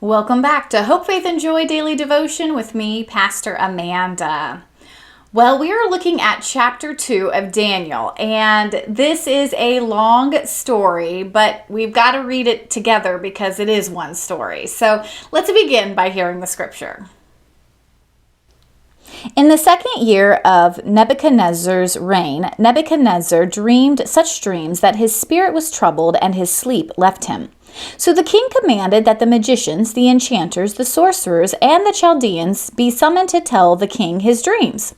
Welcome back to Hope, Faith, and Joy Daily Devotion with me, Pastor Amanda. Well, we are looking at chapter 2 of Daniel, and this is a long story, but we've got to read it together because it is one story. So let's begin by hearing the scripture. In the second year of Nebuchadnezzar's reign, Nebuchadnezzar dreamed such dreams that his spirit was troubled and his sleep left him. So the king commanded that the magicians, the enchanters, the sorcerers, and the Chaldeans be summoned to tell the king his dreams.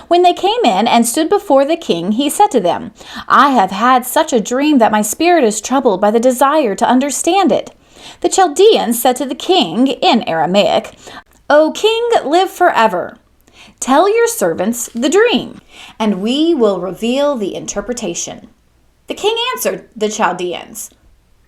When they came in and stood before the king, he said to them, "I have had such a dream that my spirit is troubled by the desire to understand it." The Chaldeans said to the king in Aramaic, "O king, live forever. Tell your servants the dream, and we will reveal the interpretation." The king answered the Chaldeans,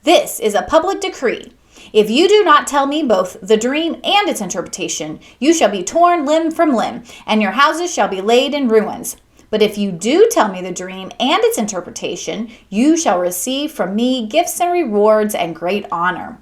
"This is a public decree. If you do not tell me both the dream and its interpretation, you shall be torn limb from limb, and your houses shall be laid in ruins. But if you do tell me the dream and its interpretation, you shall receive from me gifts and rewards and great honor.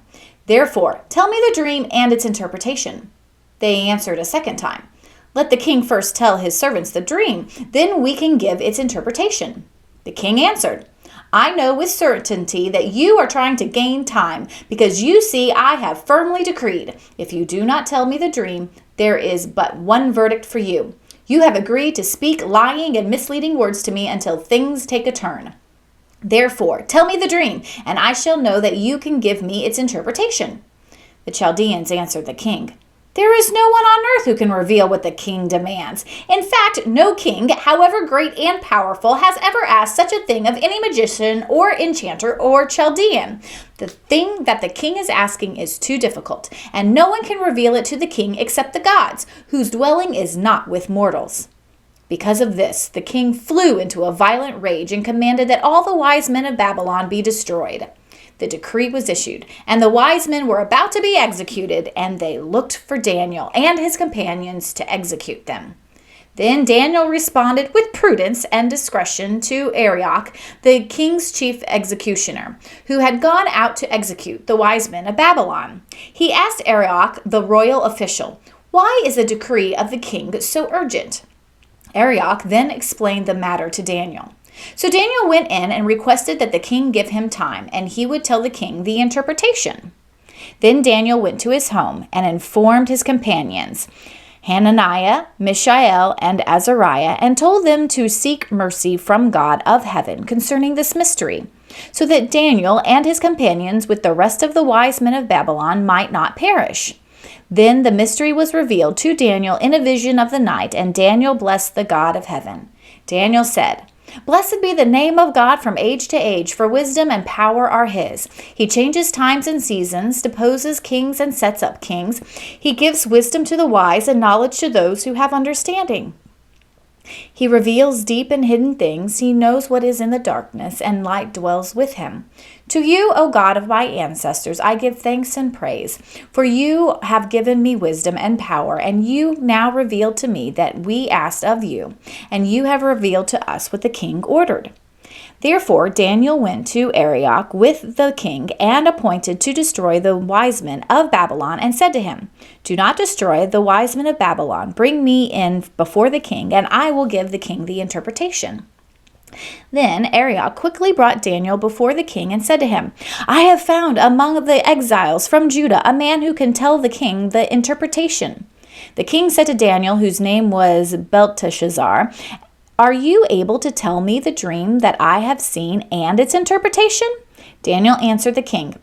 Therefore, tell me the dream and its interpretation." They answered a second time, "Let the king first tell his servants the dream, then we can give its interpretation." The king answered, "I know with certainty that you are trying to gain time, because you see I have firmly decreed, if you do not tell me the dream, there is but one verdict for you. You have agreed to speak lying and misleading words to me until things take a turn. Therefore, tell me the dream, and I shall know that you can give me its interpretation." The Chaldeans answered the king, "There is no one on earth who can reveal what the king demands. In fact, no king, however great and powerful, has ever asked such a thing of any magician or enchanter or Chaldean. The thing that the king is asking is too difficult, and no one can reveal it to the king except the gods, whose dwelling is not with mortals." Because of this, the king flew into a violent rage and commanded that all the wise men of Babylon be destroyed. The decree was issued, and the wise men were about to be executed, and they looked for Daniel and his companions to execute them. Then Daniel responded with prudence and discretion to Arioch, the king's chief executioner, who had gone out to execute the wise men of Babylon. He asked Arioch, the royal official, "Why is the decree of the king so urgent?" Arioch then explained the matter to Daniel. So Daniel went in and requested that the king give him time, and he would tell the king the interpretation. Then Daniel went to his home and informed his companions, Hananiah, Mishael, and Azariah, and told them to seek mercy from God of heaven concerning this mystery, so that Daniel and his companions with the rest of the wise men of Babylon might not perish. Then the mystery was revealed to Daniel in a vision of the night, and Daniel blessed the God of heaven. Daniel said, "Blessed be the name of God from age to age, for wisdom and power are his. He changes times and seasons, deposes kings and sets up kings. He gives wisdom to the wise and knowledge to those who have understanding. He reveals deep and hidden things. He knows what is in the darkness, and light dwells with him. To you, O God of my ancestors, I give thanks and praise, for you have given me wisdom and power, and you now reveal to me that we asked of you, and you have revealed to us what the king ordered." Therefore Daniel went to Arioch with the king and appointed to destroy the wise men of Babylon, and said to him, "Do not destroy the wise men of Babylon. Bring me in before the king, and I will give the king the interpretation." Then Arioch quickly brought Daniel before the king and said to him, "I have found among the exiles from Judah a man who can tell the king the interpretation." The king said to Daniel, whose name was Belteshazzar, "Are you able to tell me the dream that I have seen and its interpretation?" Daniel answered the king,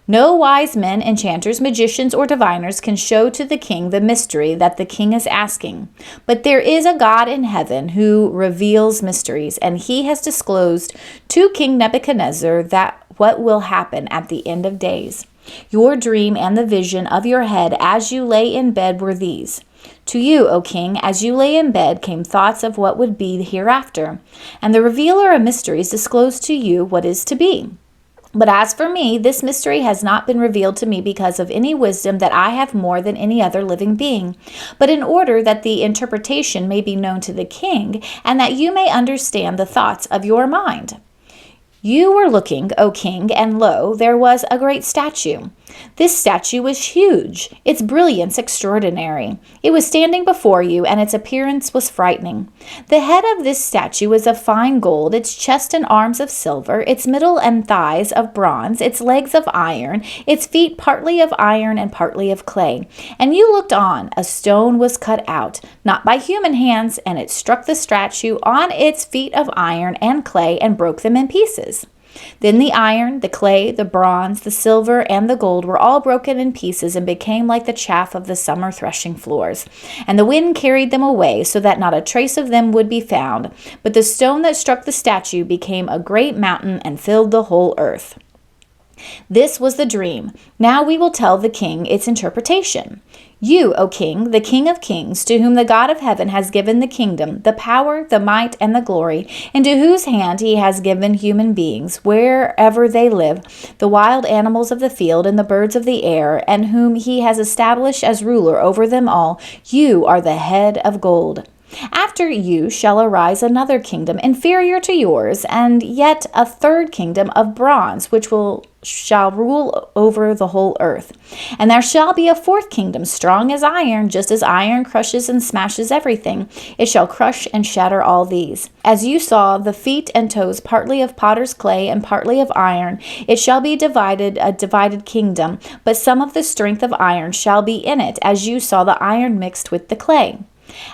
"No wise men, enchanters, magicians, or diviners can show to the king the mystery that the king is asking. But there is a God in heaven who reveals mysteries, and he has disclosed to King Nebuchadnezzar that what will happen at the end of days. Your dream and the vision of your head as you lay in bed were these. To you, O king, as you lay in bed came thoughts of what would be hereafter, and the revealer of mysteries disclosed to you what is to be. But as for me, this mystery has not been revealed to me because of any wisdom that I have more than any other living being, but in order that the interpretation may be known to the king, and that you may understand the thoughts of your mind. You were looking, O king, and lo, there was a great statue. This statue was huge, its brilliance extraordinary. It was standing before you, and its appearance was frightening. The head of this statue was of fine gold, its chest and arms of silver, its middle and thighs of bronze, its legs of iron, its feet partly of iron and partly of clay. And you looked on, a stone was cut out, not by human hands, and it struck the statue on its feet of iron and clay and broke them in pieces. Then the iron, the clay, the bronze, the silver, and the gold were all broken in pieces and became like the chaff of the summer threshing floors. And the wind carried them away, so that not a trace of them would be found. But the stone that struck the statue became a great mountain and filled the whole earth. This was the dream. Now we will tell the king its interpretation. You, O king, the King of kings, to whom the God of heaven has given the kingdom, the power, the might, and the glory, and to whose hand he has given human beings, wherever they live, the wild animals of the field and the birds of the air, and whom he has established as ruler over them all, you are the head of gold. After you shall arise another kingdom inferior to yours, and yet a third kingdom of bronze, which shall rule over the whole earth. And there shall be a fourth kingdom, strong as iron, just as iron crushes and smashes everything. It shall crush and shatter all these. As you saw the feet and toes partly of potter's clay and partly of iron, it shall be divided, a divided kingdom, but some of the strength of iron shall be in it, as you saw the iron mixed with the clay.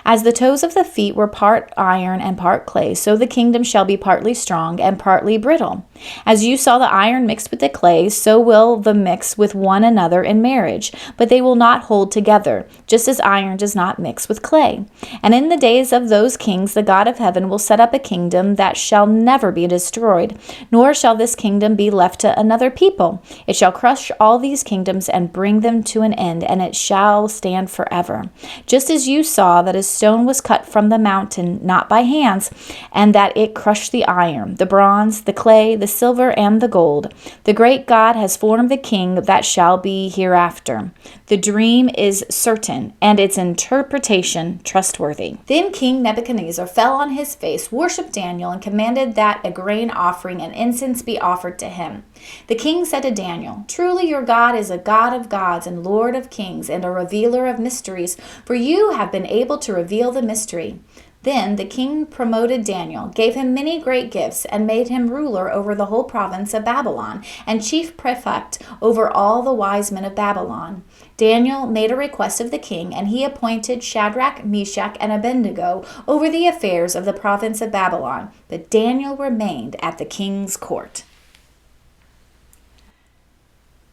As the toes of the feet were part iron and part clay, so the kingdom shall be partly strong and partly brittle. As you saw the iron mixed with the clay, so will the mix with one another in marriage, but they will not hold together, just as iron does not mix with clay. And in the days of those kings, the God of heaven will set up a kingdom that shall never be destroyed, nor shall this kingdom be left to another people. It shall crush all these kingdoms and bring them to an end, and it shall stand forever. Just as you saw that a stone was cut from the mountain, not by hands, and that it crushed the iron, the bronze, the clay, the silver, and the gold. The great God has formed the king that shall be hereafter. The dream is certain, and its interpretation trustworthy. Then King Nebuchadnezzar fell on his face, worshipped Daniel, and commanded that a grain offering and incense be offered to him. The king said to Daniel, "Truly your God is a God of gods and Lord of kings and a revealer of mysteries, for you have been able to reveal the mystery." Then the king promoted Daniel, gave him many great gifts, and made him ruler over the whole province of Babylon, and chief prefect over all the wise men of Babylon. Daniel made a request of the king, and he appointed Shadrach, Meshach, and Abednego over the affairs of the province of Babylon. But Daniel remained at the king's court.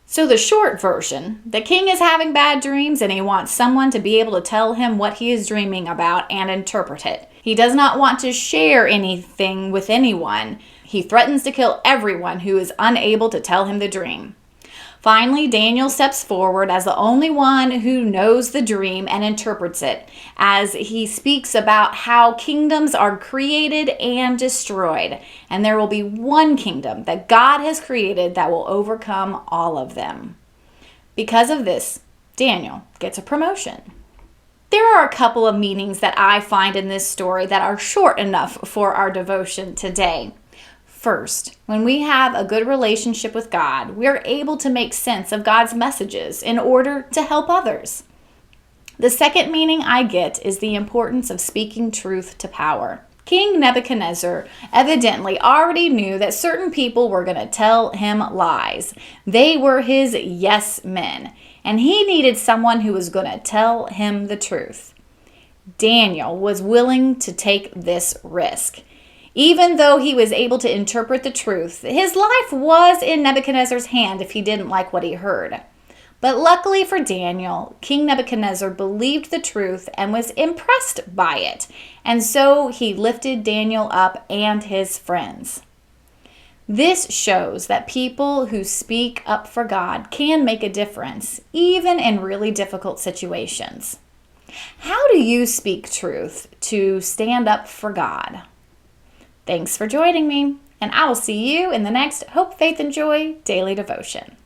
So the short version, the king is having bad dreams and he wants someone to be able to tell him what he is dreaming about and interpret it. He does not want to share anything with anyone. He threatens to kill everyone who is unable to tell him the dream. Finally, Daniel steps forward as the only one who knows the dream and interprets it, as he speaks about how kingdoms are created and destroyed, and there will be one kingdom that God has created that will overcome all of them. Because of this, Daniel gets a promotion. There are a couple of meanings that I find in this story that are short enough for our devotion today. First, when we have a good relationship with God, we're able to make sense of God's messages in order to help others. The second meaning I get is the importance of speaking truth to power. King Nebuchadnezzar evidently already knew that certain people were going to tell him lies. They were his yes men, and he needed someone who was going to tell him the truth. Daniel was willing to take this risk. Even though he was able to interpret the truth, his life was in Nebuchadnezzar's hand if he didn't like what he heard. But luckily for Daniel, King Nebuchadnezzar believed the truth and was impressed by it, and so he lifted Daniel up and his friends. This shows that people who speak up for God can make a difference, even in really difficult situations. How do you speak truth to stand up for God? Thanks for joining me, and I will see you in the next Hope, Faith, and Joy Daily Devotion.